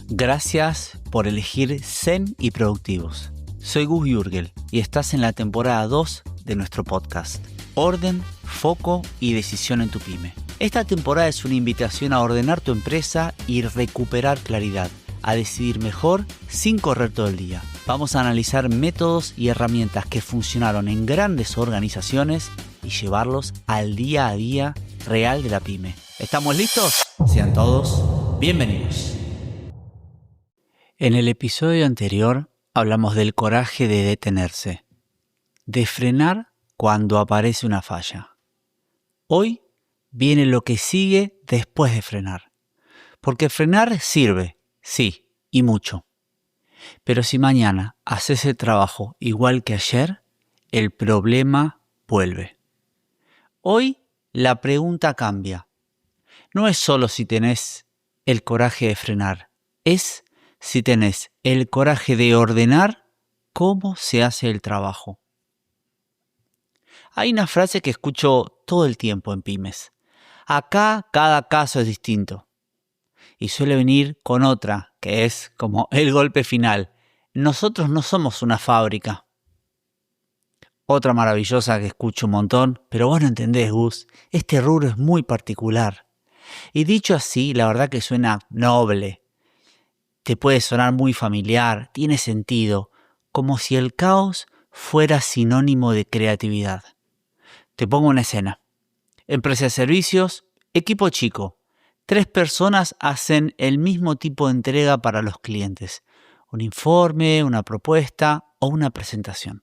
Gracias por elegir Zen y Productivos. Soy Gus Jürgel y estás en la temporada 2 de nuestro podcast. Orden, foco y decisión en tu pyme. Esta temporada es una invitación a ordenar tu empresa y recuperar claridad, a decidir mejor sin correr todo el día. Vamos a analizar métodos y herramientas que funcionaron en grandes organizaciones y llevarlos al día a día real de la pyme. ¿Estamos listos? Sean todos bienvenidos. En el episodio anterior hablamos del coraje de detenerse, de frenar cuando aparece una falla. Hoy viene lo que sigue después de frenar, porque frenar sirve, sí, y mucho. Pero si mañana haces el trabajo igual que ayer, el problema vuelve. Hoy la pregunta cambia. No es solo si tenés el coraje de frenar, es si tenés el coraje de ordenar cómo se hace el trabajo. Hay una frase que escucho todo el tiempo en pymes. Acá cada caso es distinto. Y suele venir con otra, que es como el golpe final. Nosotros no somos una fábrica. Otra maravillosa que escucho un montón, pero vos no entendés, Gus. Este rubro es muy particular. Y dicho así, la verdad que suena noble. Te puede sonar muy familiar, tiene sentido, como si el caos fuera sinónimo de creatividad. Te pongo una escena. Empresa de servicios, equipo chico. 3 personas hacen el mismo tipo de entrega para los clientes. Un informe, una propuesta o una presentación.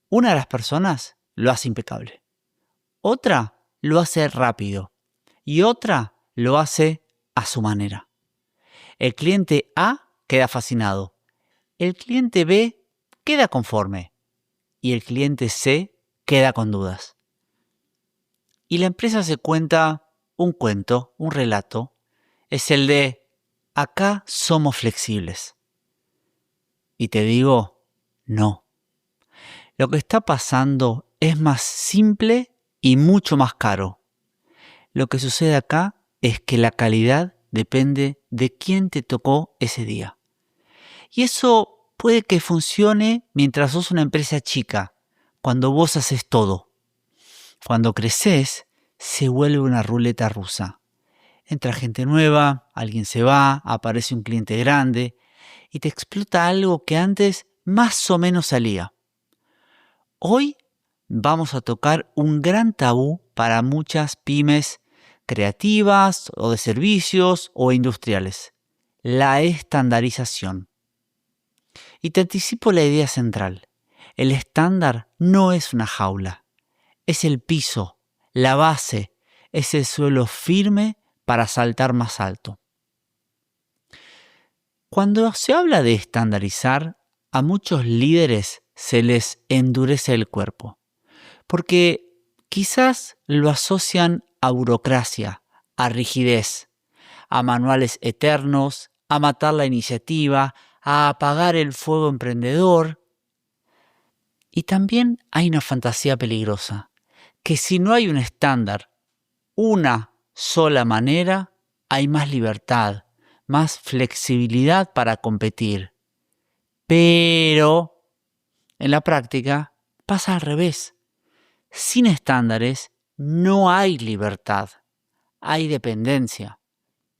Una de las personas lo hace impecable. Otra lo hace rápido. Y otra lo hace a su manera. El cliente A queda fascinado. El cliente B queda conforme. Y el cliente C queda con dudas. Y la empresa se cuenta un cuento, un relato. Es el de, acá somos flexibles. Y te digo, no. Lo que está pasando es más simple y mucho más caro. Lo que sucede acá es que la calidad depende de quién te tocó ese día. Y eso puede que funcione mientras sos una empresa chica, cuando vos haces todo. Cuando creces, se vuelve una ruleta rusa. Entra gente nueva, alguien se va, aparece un cliente grande y te explota algo que antes más o menos salía. Hoy vamos a tocar un gran tabú para muchas pymes creativas o de servicios o industriales. La estandarización. Y te anticipo la idea central. El estándar no es una jaula. Es el piso, la base, es el suelo firme para saltar más alto. Cuando se habla de estandarizar, a muchos líderes se les endurece el cuerpo, porque quizás lo asocian a burocracia, a rigidez, a manuales eternos, a matar la iniciativa, a apagar el fuego emprendedor. Y también hay una fantasía peligrosa, que si no hay un estándar, una sola manera, hay más libertad, más flexibilidad para competir. Pero en la práctica pasa al revés. Sin estándares no hay libertad, hay dependencia.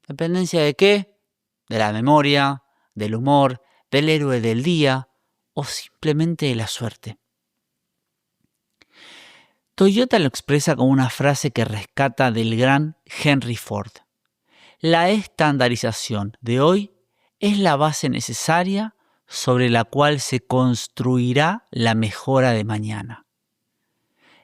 ¿Dependencia de qué? De la memoria, del humor, del héroe del día o simplemente de la suerte. Toyota lo expresa con una frase que rescata del gran Henry Ford. La estandarización de hoy es la base necesaria sobre la cual se construirá la mejora de mañana.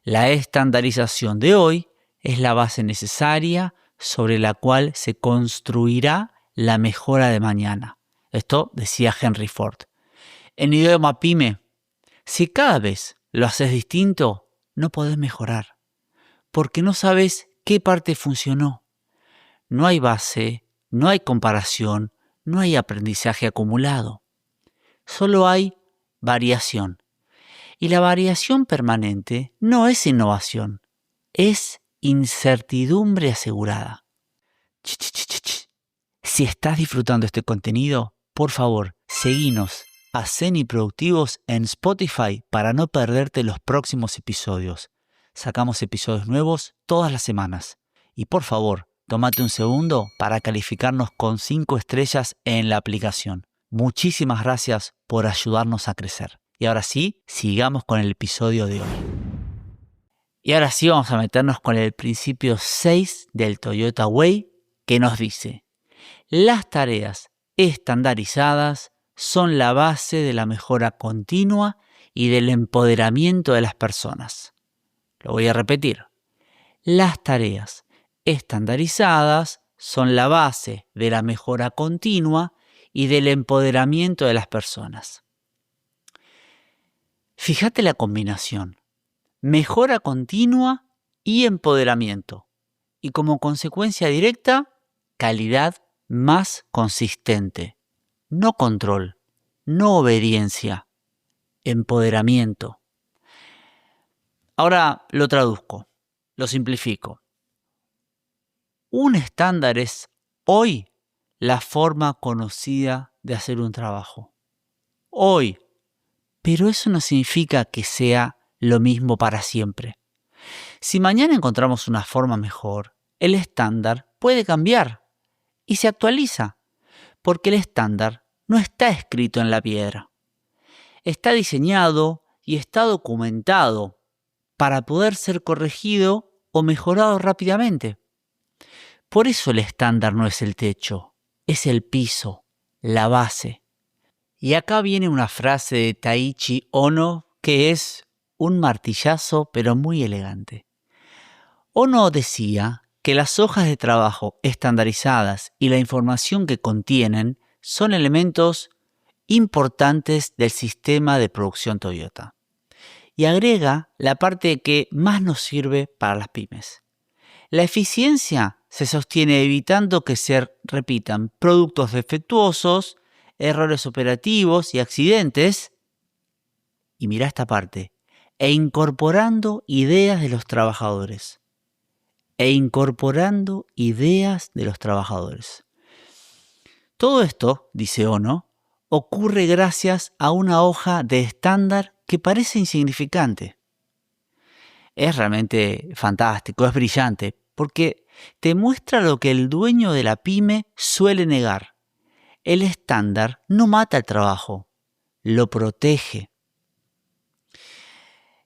La estandarización de hoy es la base necesaria sobre la cual se construirá la mejora de mañana. Esto decía Henry Ford. En idioma pyme, si cada vez lo haces distinto, no podés mejorar, porque no sabes qué parte funcionó. No hay base, no hay comparación, no hay aprendizaje acumulado. Solo hay variación. Y la variación permanente no es innovación, es incertidumbre asegurada. Si estás disfrutando este contenido, por favor, seguinos a Zen y Productivos en Spotify para no perderte los próximos episodios. Sacamos episodios nuevos todas las semanas. Y por favor, tómate un segundo para calificarnos con 5 estrellas en la aplicación. Muchísimas gracias por ayudarnos a crecer. Y ahora sí, sigamos con el episodio de hoy. Y ahora sí vamos a meternos con el principio 6 del Toyota Way, que nos dice: las tareas estandarizadas son la base de la mejora continua y del empoderamiento de las personas. Lo voy a repetir. Las tareas estandarizadas son la base de la mejora continua y del empoderamiento de las personas. Fíjate la combinación. Mejora continua y empoderamiento. Y como consecuencia directa, calidad más consistente. No control, no obediencia, empoderamiento. Ahora lo traduzco, lo simplifico. Un estándar es hoy la forma conocida de hacer un trabajo. Hoy. Pero eso no significa que sea lo mismo para siempre. Si mañana encontramos una forma mejor, el estándar puede cambiar y se actualiza, porque el estándar no está escrito en la piedra. Está diseñado y está documentado para poder ser corregido o mejorado rápidamente. Por eso el estándar no es el techo, es el piso, la base. Y acá viene una frase de Taiichi Ohno que es un martillazo pero muy elegante. Ohno decía que las hojas de trabajo estandarizadas y la información que contienen son elementos importantes del sistema de producción Toyota. Y agrega la parte que más nos sirve para las pymes. La eficiencia se sostiene evitando que se repitan productos defectuosos, errores operativos y accidentes, y mira esta parte, e incorporando ideas de los trabajadores. Todo esto, dice Ohno, ocurre gracias a una hoja de estándar que parece insignificante. Es realmente fantástico, es brillante, porque te muestra lo que el dueño de la pyme suele negar. El estándar no mata el trabajo, lo protege.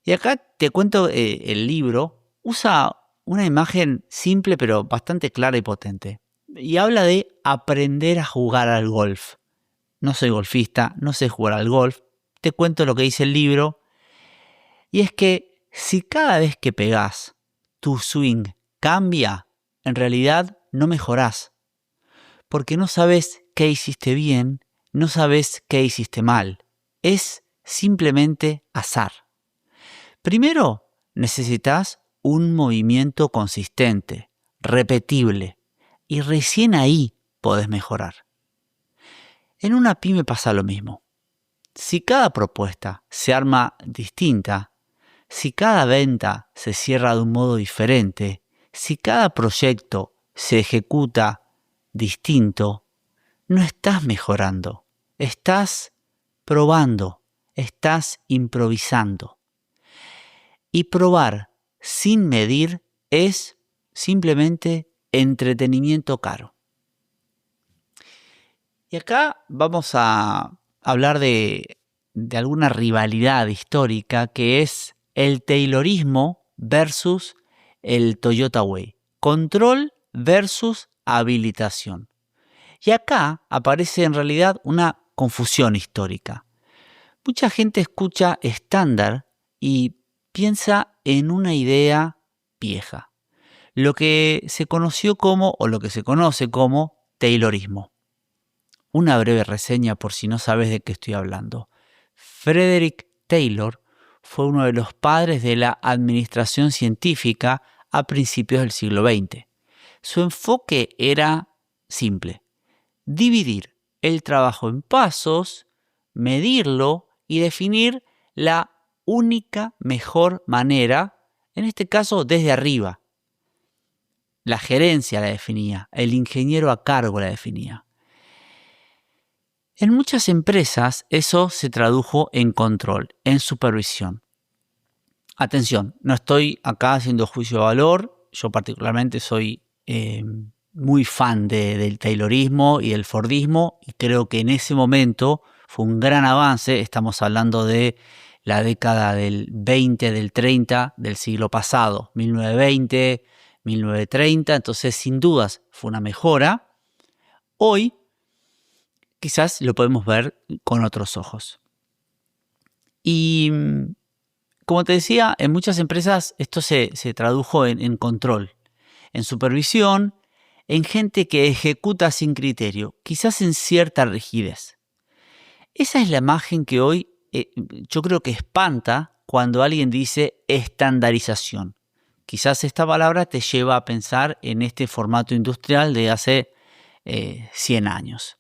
Y acá te cuento, el libro usa una imagen simple pero bastante clara y potente. Y habla de aprender a jugar al golf. No soy golfista, no sé jugar al golf. Te cuento lo que dice el libro. Y es que si cada vez que pegás tu swing cambia, en realidad no mejorás. Porque no sabes qué hiciste bien, no sabes qué hiciste mal. Es simplemente azar. Primero, necesitas un movimiento consistente, repetible, y recién ahí podés mejorar. En una pyme pasa lo mismo. Si cada propuesta se arma distinta, si cada venta se cierra de un modo diferente, si cada proyecto se ejecuta distinto, no estás mejorando, estás probando, estás improvisando. Y probar sin medir es simplemente entretenimiento caro. Y acá vamos a hablar de alguna rivalidad histórica que es el Taylorismo versus el Toyota Way. Control versus habilitación. Y acá aparece en realidad una confusión histórica. Mucha gente escucha estándar y piensa en una idea vieja, lo que se conoció como, o lo que se conoce como, Taylorismo. Una breve reseña por si no sabes de qué estoy hablando. Frederick Taylor fue uno de los padres de la administración científica a principios del siglo XX. Su enfoque era simple: dividir el trabajo en pasos, medirlo y definir la única mejor manera, en este caso desde arriba. la gerencia la definía, el ingeniero a cargo la definía. En muchas empresas eso se tradujo en control, en supervisión. Atención, no estoy acá haciendo juicio de valor, yo particularmente soy muy fan del Taylorismo y del Fordismo y creo que en ese momento fue un gran avance. Estamos hablando de la década del 20, del 30 del siglo pasado, 1920, 1930, entonces sin dudas fue una mejora. Hoy quizás lo podemos ver con otros ojos. Y como te decía, en muchas empresas esto se tradujo en control, en supervisión, en gente que ejecuta sin criterio, quizás en cierta rigidez. Esa es la imagen que hoy yo creo que espanta cuando alguien dice estandarización. Quizás esta palabra te lleva a pensar en este formato industrial de hace 100 años.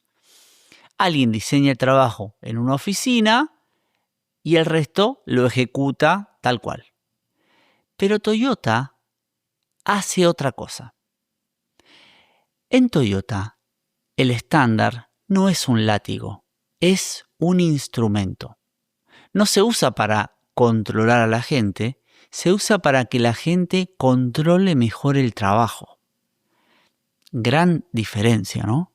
Alguien diseña el trabajo en una oficina y el resto lo ejecuta tal cual. Pero Toyota hace otra cosa. En Toyota, el estándar no es un látigo, es un instrumento. No se usa para controlar a la gente, se usa para que la gente controle mejor el trabajo. Gran diferencia, ¿no?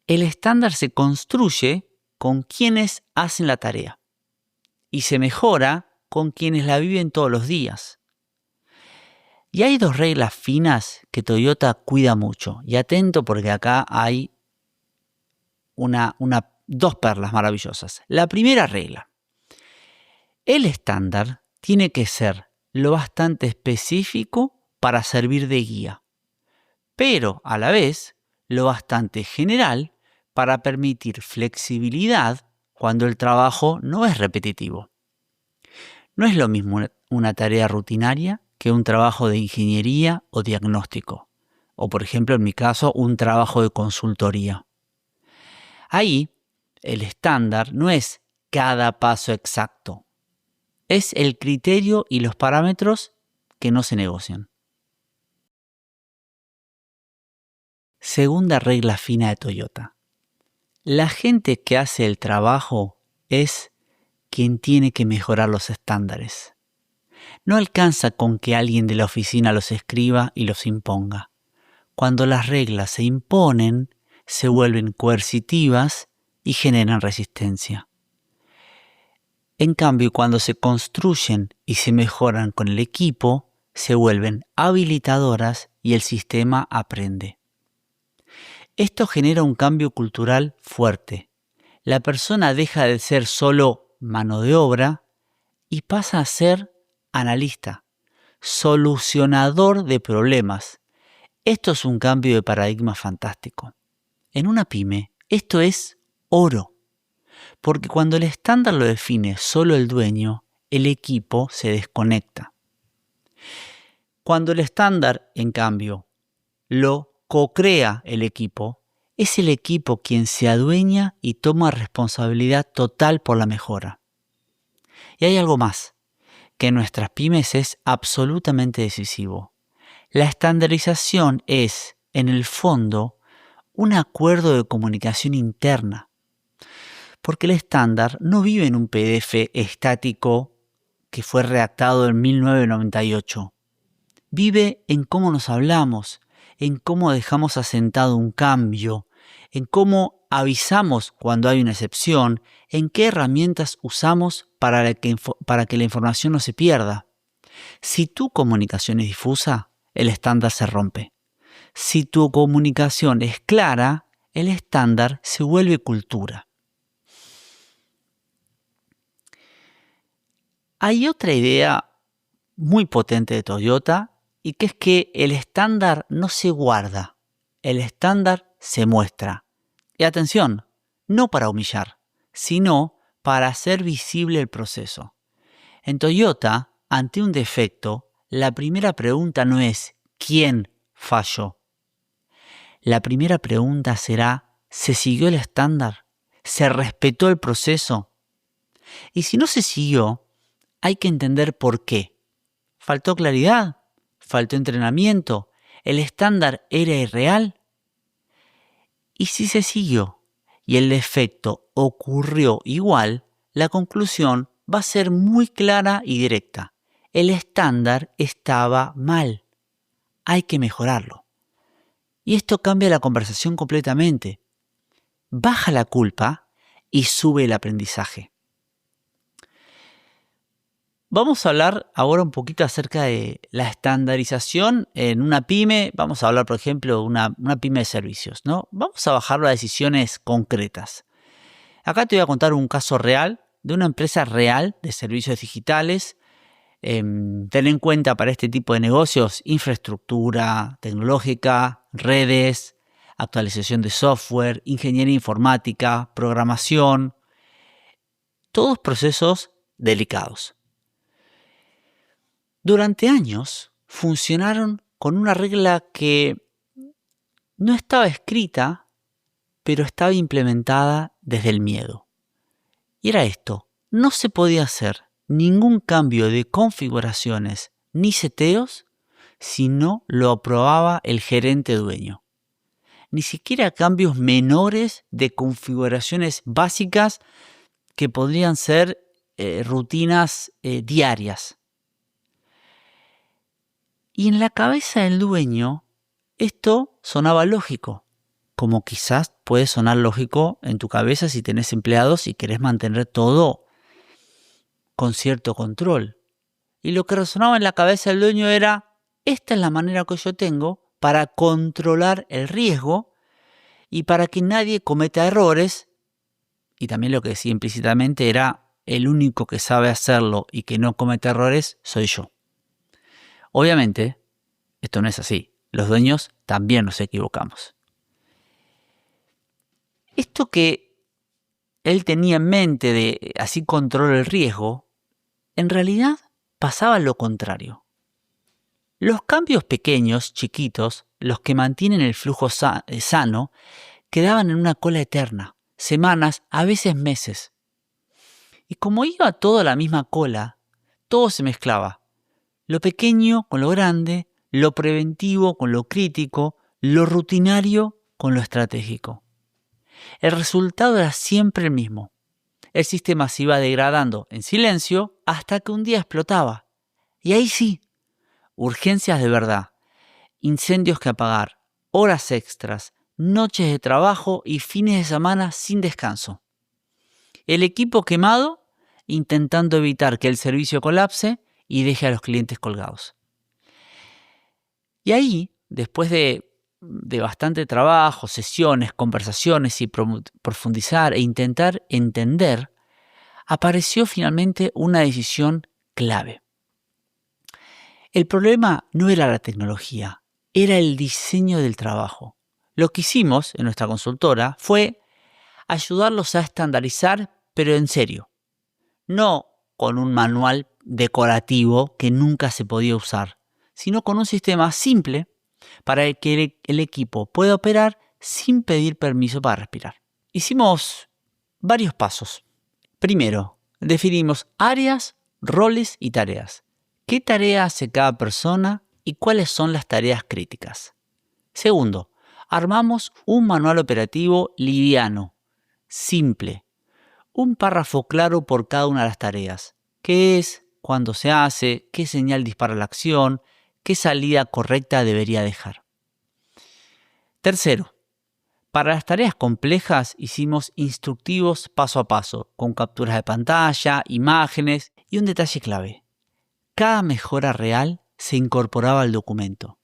El estándar se construye con quienes hacen la tarea y se mejora con quienes la viven todos los días. Y hay dos reglas finas que Toyota cuida mucho. Y atento porque acá hay dos perlas maravillosas. La primera regla. El estándar tiene que ser lo bastante específico para servir de guía, pero a la vez lo bastante general para permitir flexibilidad cuando el trabajo no es repetitivo. No es lo mismo una tarea rutinaria que un trabajo de ingeniería o diagnóstico, o por ejemplo en mi caso un trabajo de consultoría. Ahí el estándar no es cada paso exacto, es el criterio y los parámetros que no se negocian. Segunda regla fina de Toyota. La gente que hace el trabajo es quien tiene que mejorar los estándares. No alcanza con que alguien de la oficina los escriba y los imponga. Cuando las reglas se imponen, se vuelven coercitivas y generan resistencia. En cambio, cuando se construyen y se mejoran con el equipo, se vuelven habilitadoras y el sistema aprende. Esto genera un cambio cultural fuerte. La persona deja de ser solo mano de obra y pasa a ser analista, solucionador de problemas. Esto es un cambio de paradigma fantástico. En una pyme, esto es oro, porque cuando el estándar lo define solo el dueño, el equipo se desconecta. Cuando el estándar, en cambio, lo co-crea el equipo, es el equipo quien se adueña y toma responsabilidad total por la mejora. Y hay algo más, que en nuestras pymes es absolutamente decisivo. La estandarización es, en el fondo, un acuerdo de comunicación interna, porque el estándar no vive en un PDF estático que fue redactado en 1998. Vive en cómo nos hablamos, en cómo dejamos asentado un cambio, en cómo avisamos cuando hay una excepción, en qué herramientas usamos para que la información no se pierda. Si tu comunicación es difusa, el estándar se rompe. Si tu comunicación es clara, el estándar se vuelve cultura. Hay otra idea muy potente de Toyota y que es que el estándar no se guarda, el estándar se muestra. Y atención, no para humillar, sino para hacer visible el proceso. En Toyota, ante un defecto, la primera pregunta no es ¿quién falló? La primera pregunta será ¿se siguió el estándar? ¿Se respetó el proceso? Y si no se siguió, hay que entender por qué. ¿Faltó claridad? ¿Faltó entrenamiento? ¿El estándar era irreal? Y si se siguió y el defecto ocurrió igual, la conclusión va a ser muy clara y directa. El estándar estaba mal. Hay que mejorarlo. Y esto cambia la conversación completamente. Baja la culpa y sube el aprendizaje. Vamos a hablar ahora un poquito acerca de la estandarización en una pyme. Vamos a hablar, por ejemplo, de una pyme de servicios, ¿no? Vamos a bajarlo a decisiones concretas. Acá te voy a contar un caso real de una empresa real de servicios digitales. Ten en cuenta para este tipo de negocios infraestructura tecnológica, redes, actualización de software, ingeniería informática, programación, todos procesos delicados. Durante años funcionaron con una regla que no estaba escrita, pero estaba implementada desde el miedo. Y era esto: no se podía hacer ningún cambio de configuraciones ni seteos si no lo aprobaba el gerente dueño. Ni siquiera cambios menores de configuraciones básicas que podrían ser rutinas diarias. Y en la cabeza del dueño esto sonaba lógico, como quizás puede sonar lógico en tu cabeza si tenés empleados y querés mantener todo con cierto control. Y lo que resonaba en la cabeza del dueño era: esta es la manera que yo tengo para controlar el riesgo y para que nadie cometa errores. Y también lo que decía implícitamente era: el único que sabe hacerlo y que no comete errores soy yo. Obviamente, esto no es así. Los dueños también nos equivocamos. Esto que él tenía en mente de así controla el riesgo, en realidad pasaba lo contrario. Los cambios pequeños, chiquitos, los que mantienen el flujo sano, quedaban en una cola eterna, semanas, a veces meses. Y como iba todo a la misma cola, todo se mezclaba. Lo pequeño con lo grande, lo preventivo con lo crítico, lo rutinario con lo estratégico. El resultado era siempre el mismo. El sistema se iba degradando en silencio hasta que un día explotaba. Y ahí sí, urgencias de verdad, incendios que apagar, horas extras, noches de trabajo y fines de semana sin descanso. El equipo quemado intentando evitar que el servicio colapse y deje a los clientes colgados. Y ahí, después de bastante trabajo, sesiones, conversaciones y profundizar e intentar entender, apareció finalmente una decisión clave. El problema no era la tecnología, era el diseño del trabajo. Lo que hicimos en nuestra consultora fue ayudarlos a estandarizar, pero en serio. No con un manual decorativo que nunca se podía usar, sino con un sistema simple para que el equipo pueda operar sin pedir permiso para respirar. Hicimos varios pasos. Primero, definimos áreas, roles y tareas. ¿Qué tarea hace cada persona y cuáles son las tareas críticas? Segundo, armamos un manual operativo liviano, simple. Un párrafo claro por cada una de las tareas. ¿Qué es? ¿Cuándo se hace? ¿Qué señal dispara la acción? ¿Qué salida correcta debería dejar? Tercero, para las tareas complejas hicimos instructivos paso a paso, con capturas de pantalla, imágenes y un detalle clave. Cada mejora real se incorporaba al documento.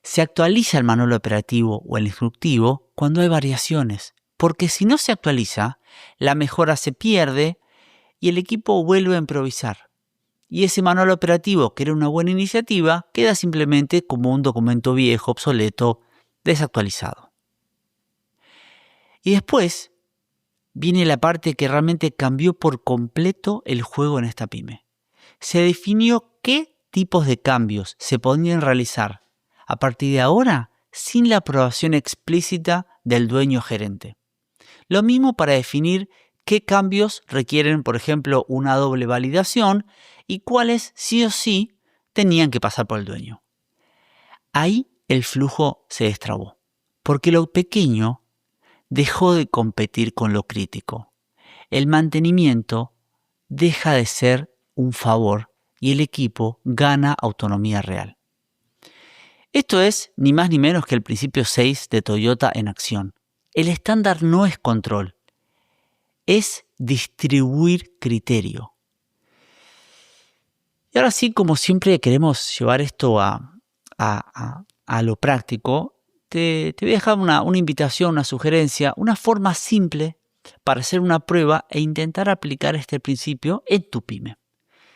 Se actualiza el manual operativo o el instructivo cuando hay variaciones, porque si no se actualiza, la mejora se pierde y el equipo vuelve a improvisar. Y ese manual operativo, que era una buena iniciativa, queda simplemente como un documento viejo, obsoleto, desactualizado. Y después viene la parte que realmente cambió por completo el juego en esta pyme. Se definió qué tipos de cambios se podían realizar a partir de ahora sin la aprobación explícita del dueño gerente. Lo mismo para definir qué cambios requieren, por ejemplo, una doble validación y cuáles sí o sí tenían que pasar por el dueño. Ahí el flujo se destrabó, porque lo pequeño dejó de competir con lo crítico. El mantenimiento deja de ser un favor y el equipo gana autonomía real. Esto es ni más ni menos que el principio 6 de Toyota en acción. El estándar no es control, es distribuir criterio. Y ahora sí, como siempre queremos llevar esto a lo práctico, te voy a dejar una invitación, una sugerencia, una forma simple para hacer una prueba e intentar aplicar este principio en tu pyme.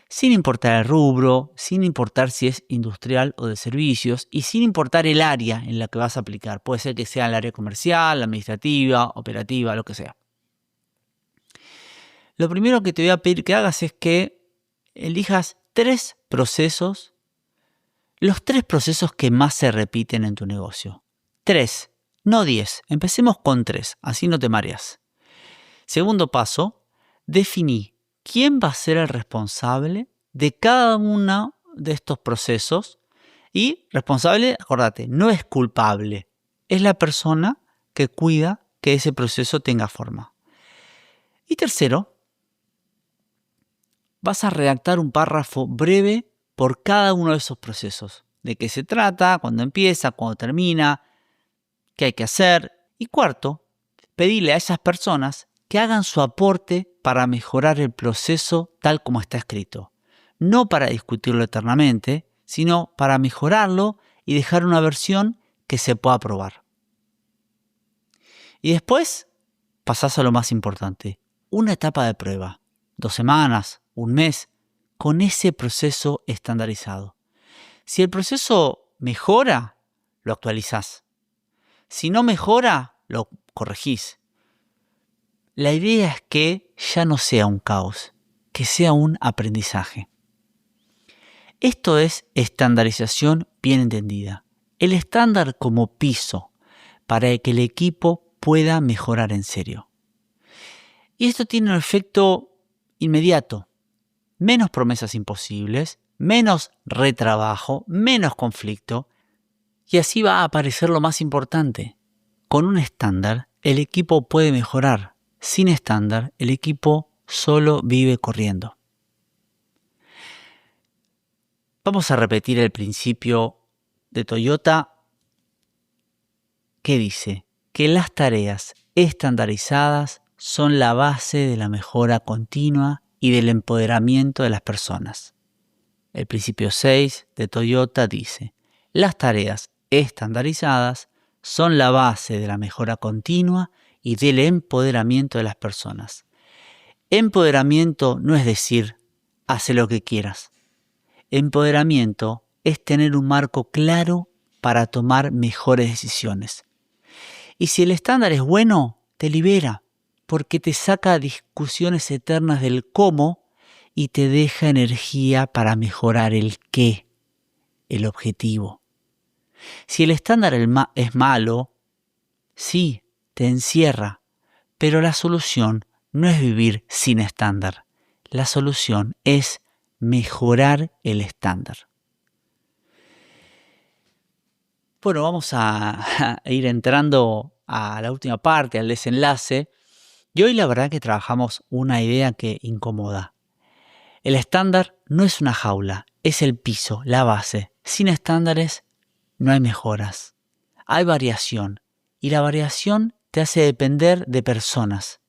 Sin importar el rubro, sin importar si es industrial o de servicios y sin importar el área en la que vas a aplicar. Puede ser que sea el área comercial, administrativa, operativa, lo que sea. Lo primero que te voy a pedir que hagas es que elijas 3 procesos, los 3 procesos que más se repiten en tu negocio. 3, no 10. Empecemos con 3, así no te mareas. Segundo paso, definí quién va a ser el responsable de cada uno de estos procesos. Y responsable, acordate, no es culpable. Es la persona que cuida que ese proceso tenga forma. Y tercero, vas a redactar un párrafo breve por cada uno de esos procesos. De qué se trata, cuándo empieza, cuándo termina, qué hay que hacer. Y cuarto, pedirle a esas personas que hagan su aporte para mejorar el proceso tal como está escrito. No para discutirlo eternamente, sino para mejorarlo y dejar una versión que se pueda probar. Y después pasás a lo más importante, una etapa de prueba, 2 semanas, 1 mes, con ese proceso estandarizado. Si el proceso mejora, lo actualizás. Si no mejora, lo corregís. La idea es que ya no sea un caos, que sea un aprendizaje. Esto es estandarización bien entendida. El estándar como piso para que el equipo pueda mejorar en serio. Y esto tiene un efecto inmediato. Menos promesas imposibles, menos retrabajo, menos conflicto. Y así va a aparecer lo más importante. Con un estándar, el equipo puede mejorar. Sin estándar, el equipo solo vive corriendo. Vamos a repetir el principio de Toyota que dice que las tareas estandarizadas son la base de la mejora continua y del empoderamiento de las personas. El principio 6 de Toyota dice, las tareas estandarizadas son la base de la mejora continua y del empoderamiento de las personas. Empoderamiento no es decir, hace lo que quieras. Empoderamiento es tener un marco claro para tomar mejores decisiones. Y si el estándar es bueno, te libera, porque te saca discusiones eternas del cómo y te deja energía para mejorar el qué, el objetivo. Si el estándar es malo, sí, te encierra, pero la solución no es vivir sin estándar. La solución es mejorar el estándar. Bueno, vamos a ir entrando a la última parte, al desenlace. Y hoy la verdad que trabajamos una idea que incomoda. El estándar no es una jaula, es el piso, la base. Sin estándares no hay mejoras. Hay variación y la variación te hace depender de personas.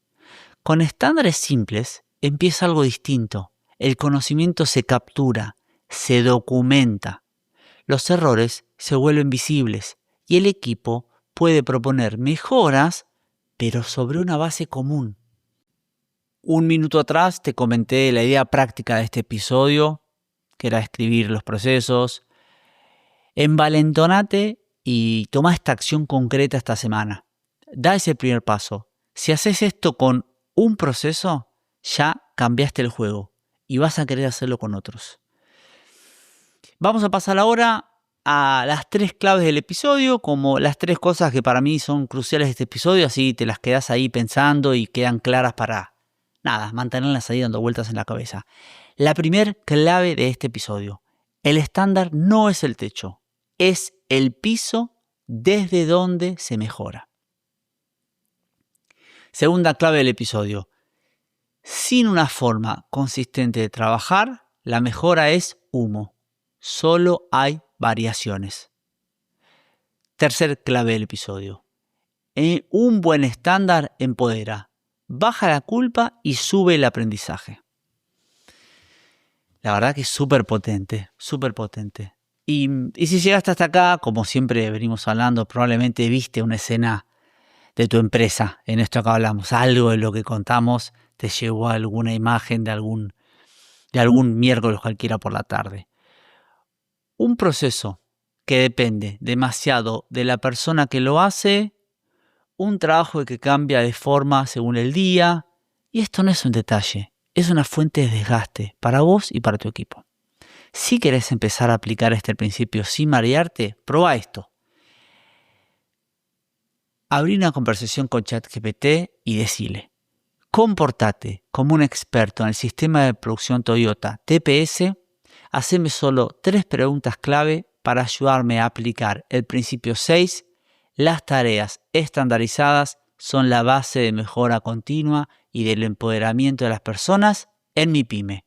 Con estándares simples empieza algo distinto. El conocimiento se captura, se documenta. Los errores se vuelven visibles y el equipo puede proponer mejoras, pero sobre una base común. 1 minuto atrás te comenté la idea práctica de este episodio, que era escribir los procesos. Envalentonate y toma esta acción concreta esta semana. Da ese primer paso. Si haces esto con un proceso, ya cambiaste el juego y vas a querer hacerlo con otros. Vamos a pasar ahora a las 3 claves del episodio, como las 3 cosas que para mí son cruciales de este episodio, así te las quedas ahí pensando y quedan claras para, mantenerlas ahí dando vueltas en la cabeza. La primer clave de este episodio, el estándar no es el techo, es el piso desde donde se mejora. Segunda clave del episodio. Sin una forma consistente de trabajar, la mejora es humo. Solo hay variaciones. Tercer clave del episodio. Un buen estándar empodera, baja la culpa y sube el aprendizaje. La verdad que es súper potente, súper potente. Y si llegaste hasta acá, como siempre venimos hablando, probablemente viste una escena de tu empresa. En esto que hablamos, algo de lo que contamos te llevó a alguna imagen de algún miércoles cualquiera por la tarde. Un proceso que depende demasiado de la persona que lo hace, un trabajo que cambia de forma según el día, y esto no es un detalle, es una fuente de desgaste para vos y para tu equipo. Si querés empezar a aplicar este principio sin marearte, probá esto. Abrí una conversación con ChatGPT y decile: comportate como un experto en el sistema de producción Toyota TPS, haceme solo 3 preguntas clave para ayudarme a aplicar el principio 6. Las tareas estandarizadas son la base de mejora continua y del empoderamiento de las personas en mi pyme.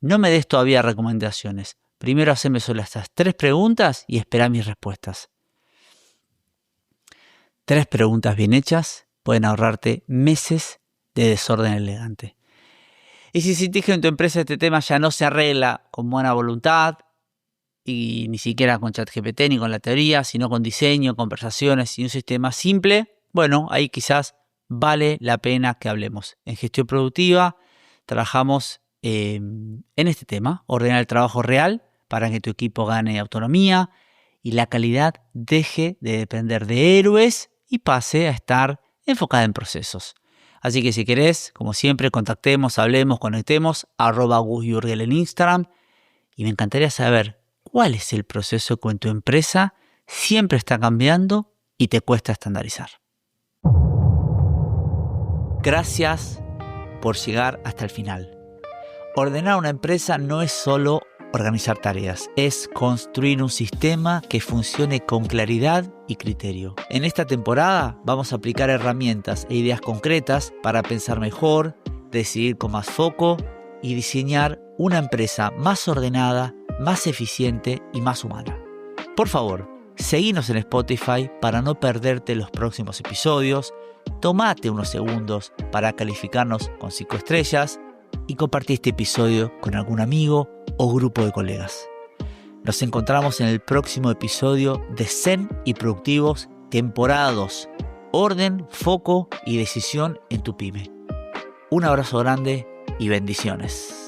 No me des todavía recomendaciones. Primero haceme solo estas 3 preguntas y espera mis respuestas. 3 preguntas bien hechas pueden ahorrarte meses de desorden elegante. Y si sentís que en tu empresa este tema ya no se arregla con buena voluntad, y ni siquiera con ChatGPT ni con la teoría, sino con diseño, conversaciones y un sistema simple, bueno, ahí quizás vale la pena que hablemos. En gestión productiva trabajamos en este tema, ordenar el trabajo real para que tu equipo gane autonomía y la calidad deje de depender de héroes y pase a estar enfocada en procesos. Así que si querés, como siempre, contactemos, hablemos, conectemos, @GusJurgel en Instagram, y me encantaría saber cuál es el proceso que en tu empresa siempre está cambiando y te cuesta estandarizar. Gracias por llegar hasta el final. Ordenar una empresa no es solo organizar tareas, es construir un sistema que funcione con claridad y criterio. En esta temporada vamos a aplicar herramientas e ideas concretas para pensar mejor, decidir con más foco y diseñar una empresa más ordenada, más eficiente y más humana. Por favor, seguinos en Spotify para no perderte los próximos episodios, tomate unos segundos para calificarnos con 5 estrellas y compartí este episodio con algún amigo o grupo de colegas. Nos encontramos en el próximo episodio de Zen y Productivos, temporada 2. Orden, foco y decisión en tu pyme. Un abrazo grande y bendiciones.